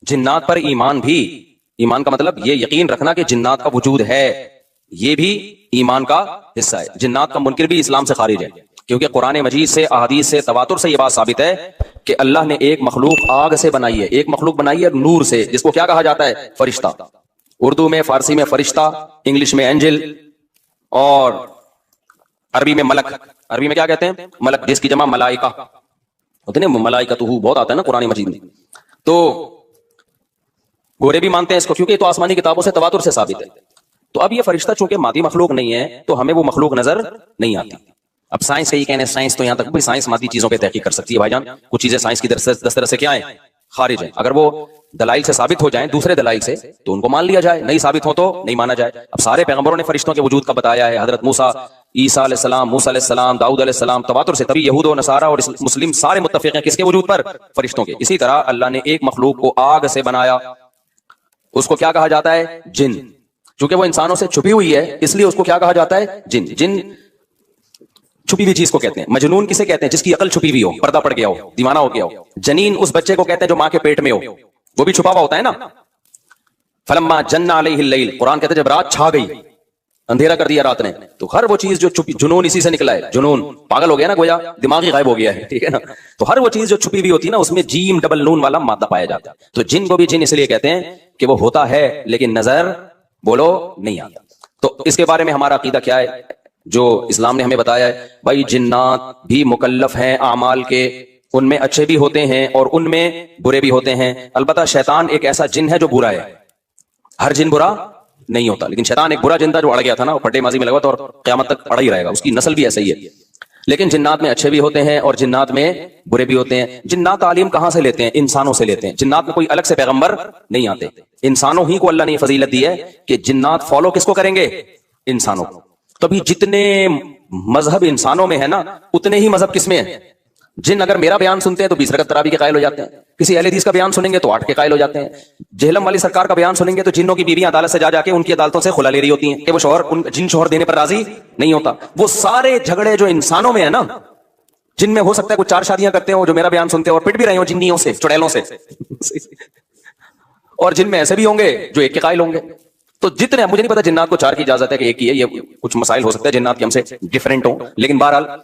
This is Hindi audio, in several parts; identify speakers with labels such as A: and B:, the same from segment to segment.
A: जिन्नात पर ईमान भी, ईमान का मतलब ये यकीन रखना कि जिन्नात का वजूद है, ये भी ईमान का हिस्सा है। जिन्नात का मुनकिर भी इस्लाम से खारिज है, क्योंकि कुरान मजीद से, अहादीस से, तवातुर से ये बात साबित है कि अल्लाह ने एक मखलूक आग से बनाई है, एक मखलूक बनाई है नूर से, जिसको क्या कहा जाता है? फरिश्ता। उर्दू में, फारसी में फरिश्ता, इंग्लिश में एंजल, और अरबी में मलक। अरबी में क्या कहते हैं? मलक, जिसकी जमा मलाइका होते हैं। मलाइकतुहू बहुत आता है ना कुरान मजीद में। तो गोरे भी मानते हैं इसको, क्योंकि ये तो आसमानी किताबों से, तवातुर से साबित है। तो अब ये फरिश्ता चूंकि मादी मखलूक नहीं है, तो हमें वो मखलूक नजर नहीं आती। अब साइंस का ये कहना है, साइंस तो यहां तक भी साइंस मादी चीजों पे तहकीक कर सकती है भाईजान। कुछ चीजें साइंस की दस्तरस से क्या है? खारिज है। अगर वो दलाइल से साबित हो जाएं, दूसरे दलाइल से, तो उनको मान लिया जाए, नहीं साबित हो तो नहीं माना जाए। अब सारे पैगंबरों ने फरिश्तों के वजूद का बताया है। हजरत मूसा, ईसा अलैहिस्सलाम, मूसा अलैहिस्सलाम, दाऊद अलैहिस्सलाम, तवातुर से। तभी यहूद और नसारा और मुस्लिम सारे मुत्तफिक हैं किसके वजूद पर? फरिश्तों के। इसी तरह अल्लाह ने एक मखलूक को आग से बनाया, उसको क्या कहा जाता है? जिन। चूंकि वो इंसानों से छुपी हुई है, इसलिए उसको क्या कहा जाता है? जिन। जिन छुपी हुई चीज को कहते हैं। मजनून किसे कहते हैं? जिसकी अकल छुपी हुई हो, पर्दा पड़ गया हो, दीवाना हो गया हो। जनीन उस बच्चे को कहते हैं जो मां के पेट में हो, वो भी छुपा हुआ होता है ना। फलम्मा जन्ना अलैहिल लैल, कुरान कहते हैं जब रात छा गई, अंधेरा कर दिया रात ने, तो हर वो चीज जो छुपी, जुनून इसी से निकला है। जुनून, पागल हो गया ना, गोया दिमाग ही गायब हो गया है, ठीक है ना। तो हर वो चीज जो छुपी हुई होती है ना, उसमें जीम डबल नून वाला मादा पाया जाता है। तो जिन को भी जिन इसलिए कहते हैं कि वो होता है लेकिन नजर, बोलो, नहीं आता। तो इसके बारे में हमारा अकीदा क्या है, जो इस्लाम ने हमें बताया है? भाई जिन्नात भी मुकल्लफ हैं आमाल के, उनमें अच्छे भी होते हैं और उनमें बुरे भी होते हैं। अलबत्ता शैतान एक ऐसा जिन है जो बुरा है। हर जिन बुरा नहीं होता, लेकिन शैतान एक बुरा जिन था जो अड़ गया था ना, वो फटे माजी में लगा था और क़यामत तक अड़ा ही रहेगा। उसकी नस्ल भी ऐसा ही है। लेकिन जिन्नात में अच्छे भी होते हैं और जिन्नात में बुरे भी होते हैं। जिन्नात तालीम कहां से लेते हैं? इंसानों से लेते हैं। जिन्नात में कोई अलग से पैगंबर नहीं आते, इंसानों ही को अल्लाह ने फजीलत दी है कि जिन्नात फॉलो किसको करेंगे? इंसानों को। तभी जितने मजहब इंसानों में है ना, उतने ही मजहब किसमें है? जिन अगर मेरा बयान सुनते हैं तो 20 रकत तरावी के कायल हो जाते हैं। किसी अहले हदीस का बयान सुनेंगे तो 8 के कायल हो जाते हैं। जेहलम वाली सरकार का बयान सुनेंगे तो जिन्नों की बीवियां अदालत से जा जाके उनकी अदालतों से खुला ले रही होती हैं कि वो शौहर, जिन शौहर देने पर राजी नहीं होता। वो सारे झगड़े जो इंसानों में है ना, जिनमें हो सकता है कुछ 4 शादियां करते हो जो मेरा बयान सुनते हो और पिट भी रहे हो जिन्नियों से, चुड़ैलों से और जिनमें ऐसे भी होंगे जो एक के कायल होंगे। तो जितने, मुझे नहीं पता जिन्नात को 4 की इजाजत है कि एक ही है, ये कुछ मसाइल हो सकता है जिन्नात के हमसे डिफरेंट हो, लेकिन बहरहाल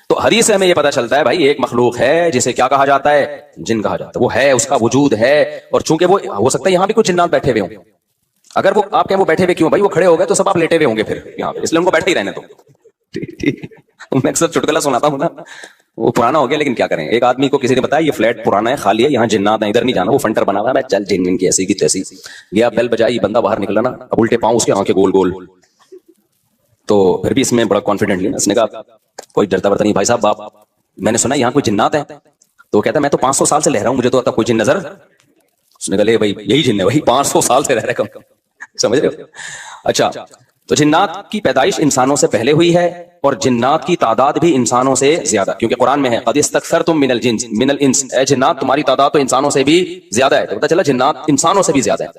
A: तो हदीस से हमें यह पता चलता है भाई एक मखलूक है जिसे क्या कहा जाता है? जिन कहा जाता है। वो है, उसका वजूद है। और चूंकि वो हो सकता है यहां भी कुछ जिन्नात बैठे हुए हों। अगर वो आप कहें वो बैठे हुए क्यों भाई, वो खड़े हो गए तो सब आप लेटे हुए होंगे फिर यहाँ पे, इसलिए उनको बैठे ही रहने दो। ठीक, मैं अक्सर चुटकुला सुनाता हूं ना, वो पुराना हो गया लेकिन क्या करें। एक आदमी को किसी ने बताया ये फ्लैट पुराना है, खाली है, यहाँ जिन्नात है, इधर नहीं जाना, वो फंटर बना हुआ है। मैं चल जिन की ऐसी की तैसी गया, बेल बजाई, बंदा बाहर निकला ना, अब उल्टे पांव उसके आंखें गोल गोल। तो फिर भी इसमें बड़ा कॉन्फिडेंट लिया, उसने कहा कोई डरता वरता नहीं भाई साहब, आप मैंने सुना यहाँ कोई जिन्नात है। तो कहता मैं तो 500 साल से रह रहा हूं, मुझे तो कोई जिन नजर। उसने कहा ले भाई यही जिन है भाई, 500 साल से रह रहे कम, समझ रहे हो। अच्छा, तो जिन्नात की पैदाइश इंसानों से पहले हुई है और जिन्नात की तादाद भी इंसानों से ज्यादा, क्योंकि कुरान में है क़द इस्तक्सरतुम मिनल इंस, ए जिन्नात तुम्हारी तादाद तो इंसानों से भी ज्यादा है। तो पता चला जिन्नात इंसानों से भी ज्यादा है।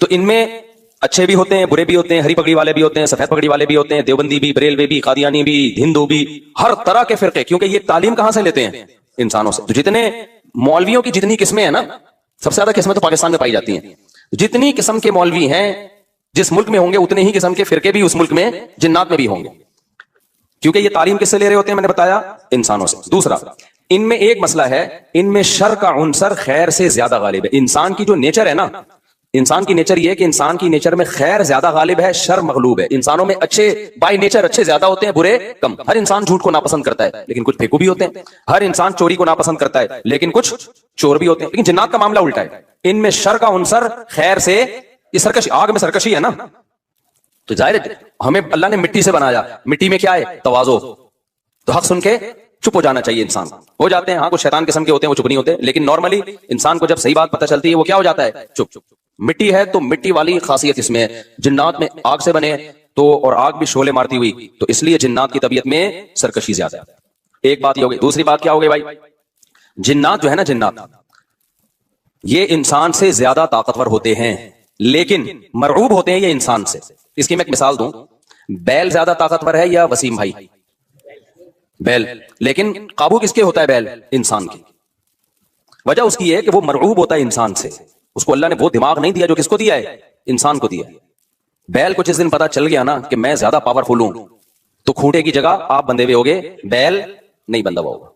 A: तो इनमें अच्छे भी होते हैं, बुरे भी होते हैं, हरी पगड़ी वाले भी होते हैं, सफेद पगड़ी वाले भी होते हैं, देवबंदी भी, बरेलवी भी, कादियानी भी, हिंदू भी, हर तरह के फिरके। क्योंकि ये तालीम कहां से लेते हैं? इंसानों से। तो जितने मौलवियों की जितनी किस्में हैं ना, सबसे ज्यादा किस्में तो पाकिस्तान में पाई जाती हैं। जितनी किस्म के मौलवी हैं जिस मुल्क में होंगे, उतने ही किस्म के फिरके भी उस मुल्क में, जिन्नात में भी होंगे। क्योंकि ये तालीम किससे ले रहे होते हैं? मैंने बताया, इंसानों से। दूसरा, इनमें एक मसला है, इनमें शर का उनसर खैर से ज्यादा गालिब है। इंसान की जो नेचर है ना, इंसान की नेचर ये है कि इंसान की नेचर में खैर ज्यादा गालिब है, शर मगलूब है। इंसानों में अच्छे बाय नेचर अच्छे ज्यादा होते हैं, बुरे कम। हर इंसान झूठ को नापसंद करता है लेकिन कुछ फेंकू भी होते हैं। हर इंसान चोरी को नापसंद करता है लेकिन कुछ चोर भी होते हैं। लेकिन जिन्नात का मामला उल्टा है, इनमें शर का उनसर खैर से, ये सरकशी, आग में सरकशी है ना, तो जाहिर है हमें अल्लाह ने मिट्टी से बनाया, मिट्टी में क्या है? तवाज़ो। तो हक सुन के चुप हो जाना चाहिए। इंसान हो जाते हैं, हाँ कुछ शैतान किस्म के होते हैं वो चुप नहीं होते, लेकिन नॉर्मली इंसान को जब सही बात पता चलती है वो क्या हो जाता है? चुप। मिट्टी है तो मिट्टी वाली खासियत इसमें है। जिन्नात में आग से बने तो, और आग भी शोले मारती हुई, तो इसलिए जिन्नात की तबीयत में सरकशी ज्यादा है। एक बात ये हो गई। दूसरी बात क्या हो गई भाई? जिन्नात जो है ना, जिन्नात ये इंसान से ज्यादा ताकतवर होते हैं लेकिन मरऊब होते हैं ये इंसान से। इसकी मैं एक मिसाल दूं, बैल ज्यादा ताकतवर है या वसीम भाई? बैल। लेकिन काबू किसके होता है बैल? इंसान के। वजह उसकी है कि वो मरऊब होता है इंसान से, उसको अल्लाह ने वो दिमाग नहीं दिया जो किसको दिया है, इंसान को दिया है। बैल को जिस दिन पता चल गया ना कि मैं ज्यादा पावरफुल हूं, तो खूंटे की जगह आप बंधे हुए होगे, बैल नहीं बंधा हुआ होगा।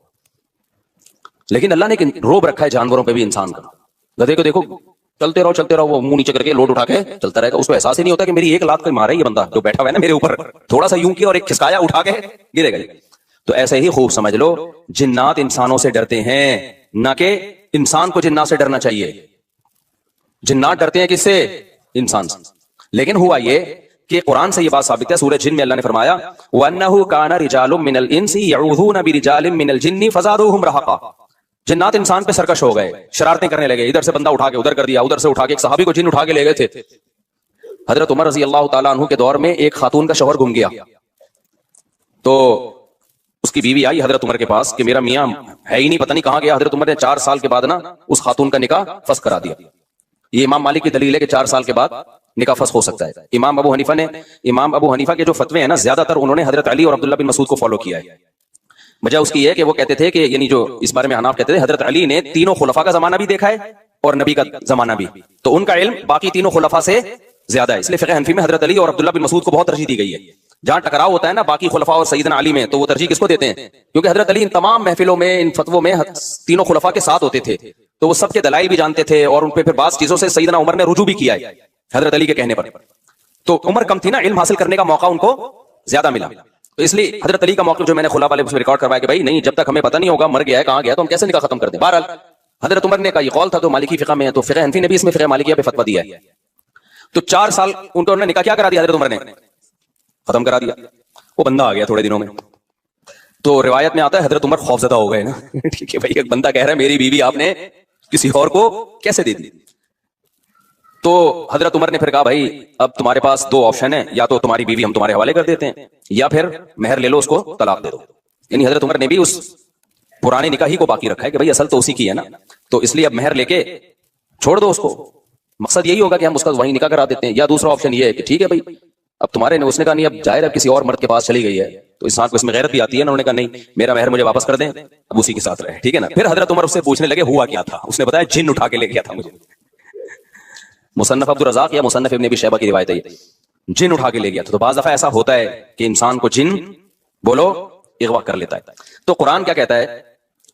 A: लेकिन अल्लाह ने एक रोब रखा है जानवरों पे भी इंसान का। गधे को देखो, चलते रहो, वो मुंह नीचे करके लोड उठा के चलता रहेगा, उसको एहसास ही नहीं होता कि मेरी एक लात कोई मारा है ये बंदा जो बैठा हुआ है ना मेरे ऊपर, थोड़ा सा यूं किया और एक खिसकाया, उठा के गिरेगा। तो ऐसे ही खूब समझ लो, जिन्नात इंसानों से डरते हैं, ना कि इंसान को जिन्नात से डरना चाहिए। जिन्नात डरते हैं किससे? इंसान से। लेकिन हुआ ये कि कुरान से ये बात साबित है, सूरह जिन में अल्लाह ने फरमाया वन्नहु काना रिजालुम मिनल इंसी यऊज़ूना बिरिजालिम मिनल जिन्नी फज़ादूहुम रहक़ा। जिन्नात इंसान पे सरकश हो गए, शरारतें करने लगे, इधर से बंदा उठा के उधर कर दिया, उधर से उठा के एक सहाबी को जिन उठा के ले गए थे। हजरत उमर रजी अल्लाह तआला अन्हु के दौर में एक खातून का शौहर गुम गया, तो उसकी बीवी आई हजरत उमर के पास कि मेरा मियां है ही नहीं, पता नहीं कहां गया। हजरत उमर ने 4 साल के बाद ना उस खातून का निकाह फस करा दिया। ये इमाम मालिक की दलील है कि 4 साल के बाद निकाह फस हो सकता है। इमाम अबू हनीफा के जो फतवे हैं ना, ज्यादातर उन्होंने हजरत अली और अब्दुल्लाह बिन मसूद को फॉलो किया है। वजह उसकी है कि वो कहते थे कि यानी जो इस बारे में हनाफ कहते थे, हजरत अली ने तीनों खुलफा का जमाना भी देखा है और नबी का जमाना भी, तो उनका इल्म बाकी तीनों खुलफा से ज्यादा है। इसलिए फिक़ह हनफी में हजरत अली और अब्दुल्लाह बिन मसूद को बहुत तरजीह दी गई है। जहां टकराव होता है ना बाकी खुलफा और सईदना अली में, तो वो तरजीह किसको देते हैं? क्योंकि हजरत अली इन तमाम महफिलों में, इन फतवों में तीनों खुलफा के साथ होते थे, तो वो सबके दलाइल भी जानते थे और उन पे फिर बात चीजों से सईदना उमर ने रुजू भी किया है हजरत अली के कहने पर। तो उम्र कम थी ना, इल्म हासिल करने का मौका उनको ज्यादा मिला। तो इसलिए हजरत अली का मौका जो मैंने खुला वाले उसमें रिकॉर्ड करवाया कि भाई नहीं, जब तक हमें पता नहीं होगा मर गया है कहां गया, तो हम कैसे निकाह खत्म कर दें। बहरहाल हजरत उमर ने का ये कौल था, तो मालिकी फिक़ह में है, तो फिक़ह हनफी ने भी इसमें फिक़ह मालिकिया पे फतवा दिया है। तो 4 साल उनको निकाह क्या करा दिया हजरत उमर ने? खत्म करा दिया। वो बंदा आ गया थोड़े दिनों में, तो रिवायत में आता है हजरत उमर खौफजदा हो गए ना ठीक है भाई, एक बंदा कह रहा है मेरी बीवी आपने किसी और को कैसे दे दी। तो हजरत उमर ने फिर कहा भाई अब तुम्हारे पास 2 ऑप्शन है, या तो तुम्हारी बीवी हम तुम्हारे हवाले कर देते हैं, या फिर मेहर ले लो, उसको तलाक दे दो। यानी हजरत उमर ने भी उस पुराने निकाह ही को बाकी रखा है कि भाई असल तो उसी की है ना, तो इसलिए अब मेहर लेके छोड़ दो उसको। मकसद यही होगा कि हम उसका वहीं निकाह करा देते हैं। या दूसरा ऑप्शन ये है कि ठीक है भाई अब तुम्हारे ने, उसने कहा नहीं अब जाहिर है किसी और मर्द के पास चली गई है, तो इंसान को इसमें गैरत भी आती है ना। उन्होंने कहा नहीं मेरा मेहर मुझे वापस कर दें, अब उसी के साथ रहे, ठीक है ना। फिर हजरत उमर उससे पूछने लगे हुआ क्या था, उसने बताया जिन उठा के ले गया था मुझे। मुसन्नफ अब्दुल रज़ाक या मुसन्नफ इब्न अबी शैबा की रिवायत है, जिन उठा के ले गया था। तो बाज़ दफा ऐसा होता है कि इंसान को जिन बोलो इग़वा कर लेता है। तो कुरान क्या कहता है,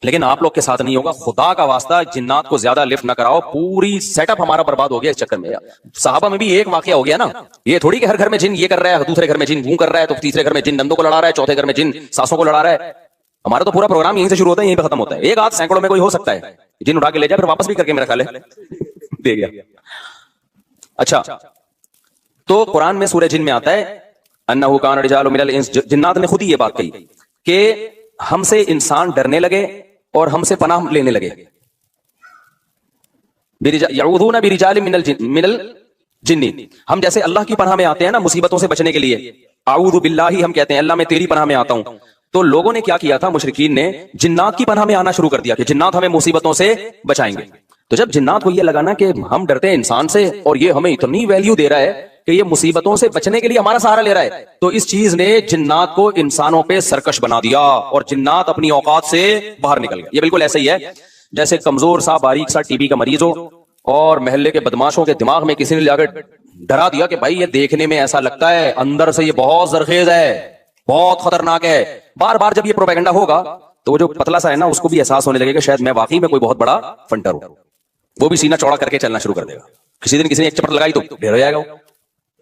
A: लेकिन आप लोग के साथ नहीं होगा, खुदा का वास्ता जिन्नात को ज्यादा लिफ्ट ना कराओ, पूरी सेटअप हमारा बर्बाद हो गया इस चक्कर में। साहबा में भी एक वाकया हो गया ना, ये थोड़ी कि हर घर में जिन ये कर रहा है, दूसरे घर में जिन वो कर रहा है, तो तीसरे घर में जिन नंदों को लड़ा रहा है, चौथे घर में जिन सासों को लड़ा रहा है। हमारा तो पूरा प्रोग्राम यहीं से शुरू होता है, यहीं पे खत्म होता है। एक आध सैकड़ों में कोई हो सकता है जिन उठा के ले जाए, फिर वापस भी करके मेरा ख्याल है दे गया। अच्छा, तो कुरान में सूरह जिन में आता है अन्नहु कान रिजालुम मिनल इंस, जिन्नात ने खुद ही ये बात कही कि हमसे इंसान डरने लगे और हमसे पनाह लेने लगे। यऊज़ूना बिरिजालिम मिनल जिन्नी, हम जैसे अल्लाह की पनाह में आते हैं ना मुसीबतों से बचने के लिए, आऊज़ु बिल्लाही हम कहते हैं अल्लाह मैं तेरी पनाह में आता हूं। तो लोगों ने क्या किया था, मुशरिकीन ने जिन्नात की पनाह में आना शुरू कर दिया कि जिन्नात हमें मुसीबतों से बचाएंगे। तो जब जिन्नात को यह लगा ना कि हम डरते हैं इंसान से और ये हमें इतनी वैल्यू दे रहा है कि ये मुसीबतों से बचने के लिए हमारा सहारा ले रहा है, तो इस चीज ने जिन्नात को इंसानों पे सरकश बना दिया और जिन्नात अपनी औकात से बाहर निकल गया। ये बिल्कुल ऐसा ही है जैसे कमजोर सा बारीक सा टीबी का मरीज हो और मोहल्ले के बदमाशों के दिमाग में किसी ने जाकर डरा दिया कि भाई ये देखने में ऐसा लगता है, अंदर से ये बहुत जरखेज है, बहुत खतरनाक है। बार बार जब ये प्रोपेगेंडा होगा तो वो जो पतला सा है ना उसको भी एहसास होने लगेगा शायद मैं वाकई में कोई बहुत बड़ा फंटर हूं, वो भी सीना चौड़ा करके चलना शुरू कर देगा। किसी दिन किसी ने एक चपट लगाई तो ढेर हो जाएगा।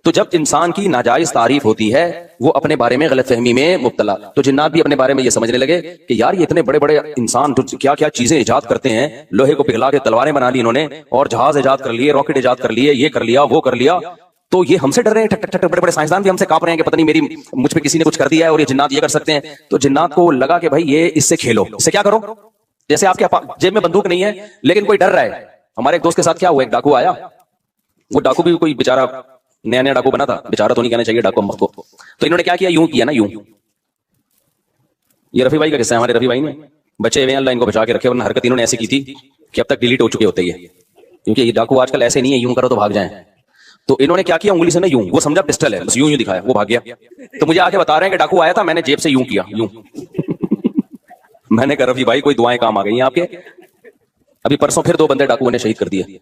A: तो जब इंसान की नाजायज तारीफ होती है वो अपने बारे में गलतफहमी में मुब्तला, तो जिन्नात भी अपने बारे में ये समझने लगे कि यार ये इतने बड़े बड़े इंसान जो क्या क्या चीजें इजाद करते हैं, लोहे को पिघला के तलवारें बना ली इन्होंने और जहाज इजाद कर लिए, रॉकेट इजाद कर लिए, ये कर लिया वो कर लिया, तो ये हमसे डर रहे हैं। ठक ठक ठक बड़े बड़े साइंसदान भी हमसे कांप रहे हैं कि पता नहीं मेरी मुझ पे किसी ने कुछ कर दिया है और ये जिन्नात ये कर सकते हैं। तो जिन्नात को लगा कि भाई ये इससे खेलो, इससे क्या करो, जैसे आपके जेब में बंदूक नहीं है लेकिन कोई डर रहा है। हमारे एक दोस्त के साथ क्या हुआ, एक डाकू आया, वो डाकू भी कोई बेचारा नया नया डाकू बना था, बेचारा तो नहीं कहना चाहिए डाकू हमको। तो इन्होंने क्या किया, यूं किया ना, यूं, ये रफी भाई का किस्सा है, हमारे रफी भाई ने बचे हुए अल्लाह इनको बचा के रखे, वरना हरकत इन्होंने ऐसी की थी कि अब तक डिलीट हो चुके होते ही है, क्योंकि ये डाकू आजकल ऐसे नहीं है यूं करो तो भाग जाए। तो इन्होंने क्या किया, उंगली से ना यूं, वो समझा पिस्टल है, बस यूं यूं दिखाया, वो भाग गया। तो मुझे आके बता रहे हैं कि डाकू आया था, मैंने जेब से यूं किया, यूं मैंने कहा रफी भाई कोई दुआएं काम आ गई हैं आपके। अभी परसों फिर 2 बंदे डाकुओं ने शहीद कर दिए,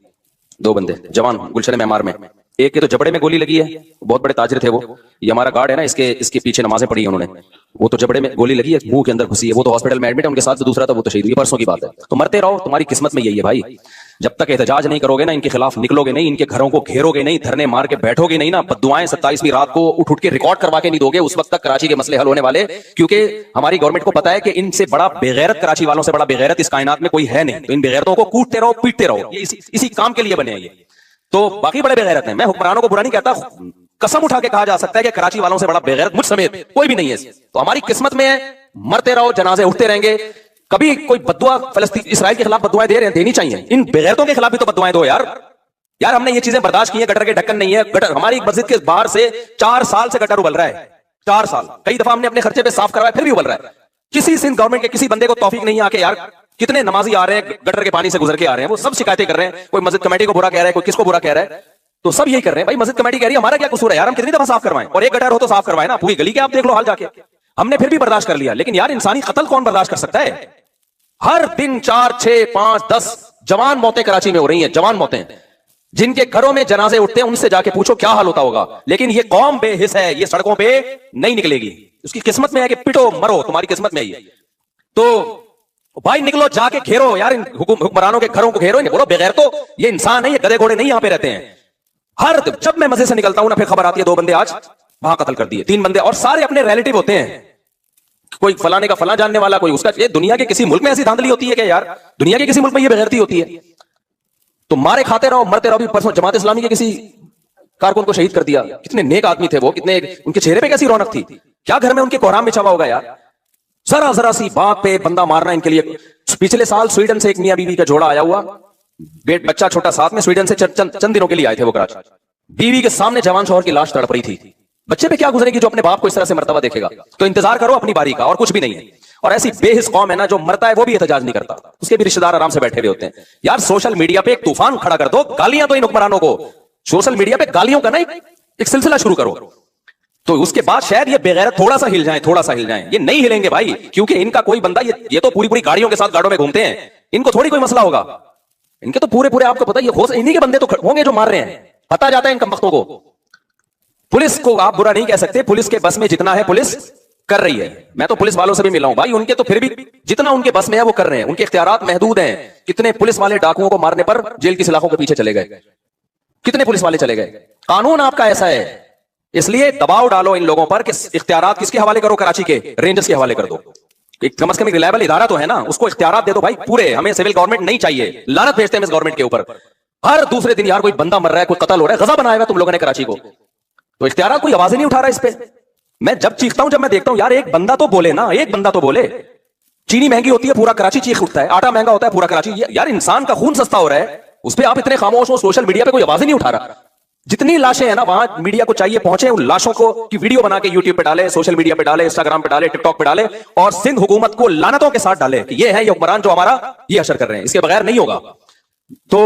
A: 2 बंदे जवान गुलशन मेमार में। एक के तो जबड़े में गोली लगी है, बहुत बड़े ताजिर थे वो, ये हमारा गार्ड है ना, इसके पीछे नमाजें पढ़ी है उन्होंने, वो तो जबड़े में गोली लगी है, मुंह के अंदर घुसी है, वो तो हॉस्पिटल में एडमिट है, उनके साथ जो दूसरा था वो तो शहीद हुई, परसों की बात है। तो मरते रहो, तुम्हारी किस्मत में यही है भाई। जब तक एहतजाज नहीं करोगे ना, इनके खिलाफ निकलोगे नहीं, इनके घरों को घेरोगे नहीं, धरने मार के बैठोगे नहीं ना, बद्दुआएं 27वीं रात को उठ उठ के रिकॉर्ड करवा के नहीं दोगे, उस वक्त तक कराची के मसले हल होने वाले। क्योंकि हमारी गवर्नमेंट को पता है कि इनसे बड़ा बेगैरत, कराची वालों से बड़ा बेगैरत इस कायनात में कोई है नहीं। तो इन बेगैरतों को कूटते रहो, पीटते रहो, ये इसी काम के लिए बने हैं ये। तो बाकी बड़े बेगैरत हैं, मैं हुक्मरानों को बुरा नहीं कहता, कसम उठा के कहा जा सकता है कि कराची वालों से बड़ा बेगैरत मुझ समेत कोई भी नहीं है। तो हमारी किस्मत में है, मरते रहो, जनाजे उठते रहेंगे। कभी कोई बद्दुआ फलस्तीन इसराइल के खिलाफ बद्दुआएं दे रहे हैं, देनी चाहिए, इन बेगैरतों के खिलाफ भी तो बद्दुआएं दो यार। हमने ये चीजें बर्दाश्त की है, गटर के ढक्कन नहीं है, गटर हमारी मस्जिद के बाहर से 4 साल से गटर उबल रहा है, 4 साल, कई दफा हमने अपने खर्चे पे साफ करवाया, फिर भी उबल रहा है। किसी सिंध गवर्नमेंट के किसी बंदे को तौफीक नहीं आके, यार कितने नमाजी आ रहे हैं गटर के पानी से गुजर के आ रहे हैं, वो सब शिकायतें कर रहे हैं, कोई मस्जिद कमेटी को बुरा कह रहा है, कोई किसको बुरा कह रहा है, तो सब यही कर रहे हैं भाई। मस्जिद कमेटी कह रही है हमारा क्या कसूर है यार, हम कितनी दफा साफ करवाएं, और एक गटर हो तो साफ करवाएं ना, पूरी गली के आप देख लो हाल जाके। हमने फिर भी बर्दाश्त कर लिया, लेकिन यार इंसानी कत्ल कौन बर्दाश्त कर सकता है? हर दिन 4, 6, 5, 10 जवान मौतें कराची में हो रही हैं, जवान मौतें। जिनके घरों में जनाजे उठते हैं उनसे जाके पूछो क्या हाल होता होगा। लेकिन ये कौम बेहिस है, ये सड़कों पे नहीं निकलेगी, उसकी किस्मत में है कि पिटो मरो, तुम्हारी किस्मत में है ये। तो भाई निकलो, जाके घेरो यार, इन हुक्मरानों के घरों को घेरो, इन्हें बोलो बेगैर, तो ये इंसान है, ये गधे घोड़े नहीं यहां पे रहते हैं। हर जब मैं मस्जिद से निकलता हूं ना, फिर खबर आती है 2 बंदे आज वहां कत्ल कर दिए, 3 बंदे, और सारे अपने रिलेटिव होते हैं, कोई फलाने का फला जानने वाला, कोई उसका। ये दुनिया के किसी मुल्क में ऐसी धांधली होती है क्या यार? दुनिया के किसी मुल्क में ये बेगैरती होती है? तो मारे खाते रहो, मरते रहो। परसों जमात इस्लामी के किसी कारकुन को शहीद कर दिया, कितने नेक आदमी थे वो, कितने उनके चेहरे पे कैसी रौनक थी, क्या घर में उनके कोहराम बिछा हुआ होगा यार। जरा जरा सी बात पे बंदा मारना इनके लिए। पिछले साल स्वीडन से एक मियां बीवी का जोड़ा आया हुआ, बच्चा छोटा साथ में, स्वीडन से चंद दिनों के लिए आए थे वो कराची। बीवी के सामने जवान शौहर की लाश तड़प रही थी। बच्चे पे क्या गुजरेगी जो अपने बाप को इस तरह से मरतबा देखेगा? तो इंतजार करो अपनी बारी का, और कुछ भी नहीं है। और ऐसी बेहिस कौम है ना, जो मरता है वो भी एहतजाज नहीं करता, उसके भी रिश्तेदार आराम से बैठे हुए होते हैं। यार सोशल मीडिया पे एक तूफान खड़ा कर दो, गालियां दो इन हुक्मरानों को, सोशल मीडिया पे गालियों का ना एक सिलसिला शुरू करो, तो उसके बाद शायद ये बेगैरत थोड़ा सा हिल जाए, थोड़ा सा हिल जाए। ये नहीं हिलेंगे भाई, क्योंकि इनका कोई बंदा, ये तो पूरी पूरी गाड़ियों के साथ गाड़ों में घूमते हैं, इनको थोड़ी कोई मसला होगा। इनके तो पूरे पूरे आपको पता है, ये इन्हीं के बंदे तो होंगे जो मार रहे हैं, पता जाता है इन कमबख्तों को। पुलिस को आप बुरा नहीं कह सकते, पुलिस के बस में जितना है पुलिस कर रही है। मैं तो पुलिस वालों से भी मिला हूं भाई, उनके तो फिर भी जितना उनके बस में है वो कर रहे हैं, उनके इख्तियारात महदूद हैं। कितने पुलिस वाले डाकुओं को मारने पर जेल की सलाखों के पीछे चले गए, कितने पुलिस वाले चले गए। कानून आपका ऐसा है, इसलिए दबाव डालो इन लोगों पर कि इख्तियारात किसके हवाले करो, कराची के रेंजर्स के हवाले कर दो। कम से कम एक रिलायबल इदारा तो है ना, उसको इख्तियारात दे दो भाई पूरे। हमें सिविल गवर्नमेंट नहीं चाहिए, लानत भेजते हैं इस गवर्नमेंट के ऊपर। हर दूसरे दिन यार कोई बंदा मर रहा है, कोई कत्ल हो रहा है, गजा बनाया हुआ तुम लोगों ने कराची को, तो इख्तियारात कोई आवाज ही नहीं उठा रहा इस पे। मैं जब चीखता हूं, जब मैं देखता हूं यार एक बंदा तो बोले ना, एक बंदा तो बोले। चीनी महंगी होती है, पूरा कराची चीख उठता है, आटा महंगा होता है, पूरा कराची। यार इंसान का खून सस्ता हो रहा है, उस पर आप इतने खामोश हो, सोशल मीडिया पे कोई आवाज ही नहीं उठा रहा। जितनी लाशें हैं ना, वहां मीडिया को चाहिए पहुंचे, उन लाशों को की वीडियो बना के यूट्यूब पे डाले, सोशल मीडिया पे डाले, इंस्टाग्राम पे डाले, टिकटॉक पे डाले, और सिंध हुकूमत को लानतों के साथ डाले कि ये है ये हुक्मरान जो हमारा ये असर कर रहे हैं, इसके बगैर नहीं होगा। तो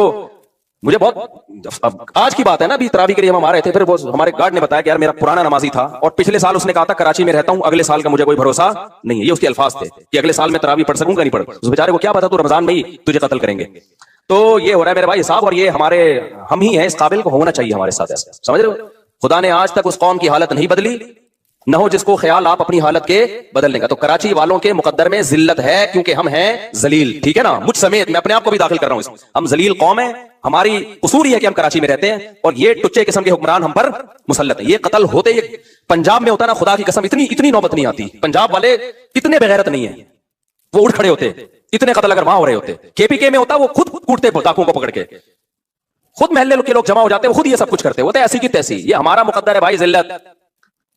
A: मुझे बहुत, आज की बात है ना, अभी तरावी के लिए हम आ रहे थे, फिर वो हमारे गार्ड ने बताया कि यार मेरा पुराना नमाजी था, और पिछले साल उसने कहा था कराची में रहता हूं, अगले साल का मुझे कोई भरोसा नहीं है। ये उसके अल्फाज थे कि अगले साल में तरावी पढ़ सकूंगा नहीं पढ़। उस बेचारे को क्या पता, तो रमजान में ही तुझे कत्ल करेंगे। तो ये हो रहा है मेरे भाई साहब, और ये हम ही हैं, इस काबिल को होना चाहिए हमारे साथ ऐसा, समझ रहे हो। खुदा ने आज तक उस कौम की हालत नहीं बदली, न हो जिसको ख्याल आप अपनी हालत के बदलने का। तो कराची वालों के मुकद्दर में जिल्लत है, क्योंकि हम हैं जलील, ठीक है ना, मुझ समेत, मैं अपने आप को भी दाखिल कर रहा हूं इसमें। हम जलील कौम है, हमारी कसूर ही है कि हम कराची में रहते हैं, और ये टुच्चे किस्म के हुक्मरान हम पर मुसल्लत है। ये कत्ल होते, ये पंजाब में होता ना, खुदा की कसम इतनी नौबत नहीं आती। पंजाब वाले इतने बेगैरत नहीं है, वो उठ खड़े होते, इतने कत्ल अगर वहां हो रहे होते। केपीके में होता, वो खुद कूटते डाकुओं को पकड़ के, खुद महल्ले के लोग जमा हो जाते, वो खुद ये सब कुछ करते होते, ऐसी की तैसी। ये हमारा मुकद्दर है भाई जिल्लत।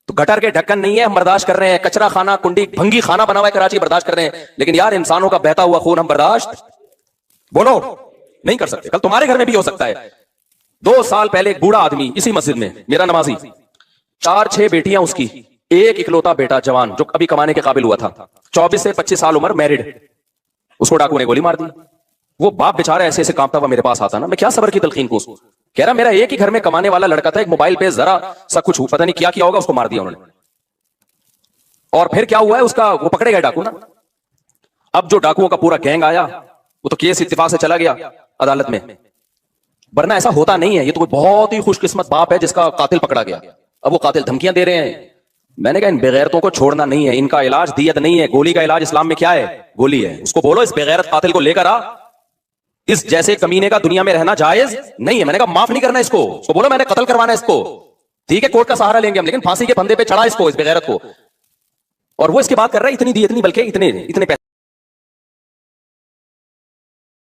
A: तो गटर के ढक्कन नहीं है, हम बर्दाश्त कर रहे हैं। कचरा खाना, कुंडी भंगी खाना बना हुआ है कराची, बर्दाश्त कर रहे हैं। लेकिन यार इंसानों का बहता हुआ खून हम बर्दाश्त बोलो नहीं कर सकते। कल तुम्हारे घर में भी हो सकता है। 2 साल पहले एक बूढ़ा आदमी इसी मस्जिद में, मेरा नमाजी, 4-6 बेटियां उसकी, एक इकलौता बेटा जवान जो अभी कमाने के काबिल हुआ था, 24 से 25 साल उम्र, मैरिड, उसको डाकू ने गोली मार दी। वो बाप बेचारा ऐसे ऐसे कांपता हुआ मेरे पास आता ना, मैं क्या सबर की तलखीन को उसको कह रहा, मेरा एक ही घर में कमाने वाला लड़का था, एक मोबाइल पे जरा सा कुछ पता नहीं क्या किया होगा, उसको मार दिया उन्होंने। और फिर क्या हुआ है उसका, वो पकड़े गए डाकू ना। अब जो डाकुओं का पूरा गैंग आया, वो तो केस इत्तेफाक से चला गया अदालत में, वरना ऐसा होता नहीं है। ये तो कोई बहुत ही खुशकिस्मत बाप है जिसका कातिल पकड़ा गया। अब वो कातिल धमकियां दे रहे हैं। मैंने कहा इन बेगैरतों को छोड़ना नहीं है, इनका इलाज दियत नहीं है। गोली का इलाज इस्लाम में क्या है? गोली है। उसको बोलो इस बेगैरत कातिल को लेकर आ, इस जैसे कमीने का दुनिया में रहना जायज नहीं है। मैंने कहा माफ नहीं करना इसको, उसको बोलो मैंने कत्ल करवाना है इसको। ठीक है कोर्ट का सहारा लेंगे हम, लेकिन फांसी के फंदे पे चढ़ा इसको, इस बेगैरत को। और वो इसके बाद कर रहा है इतनी दी, इतनी बल्कि इतने पैसे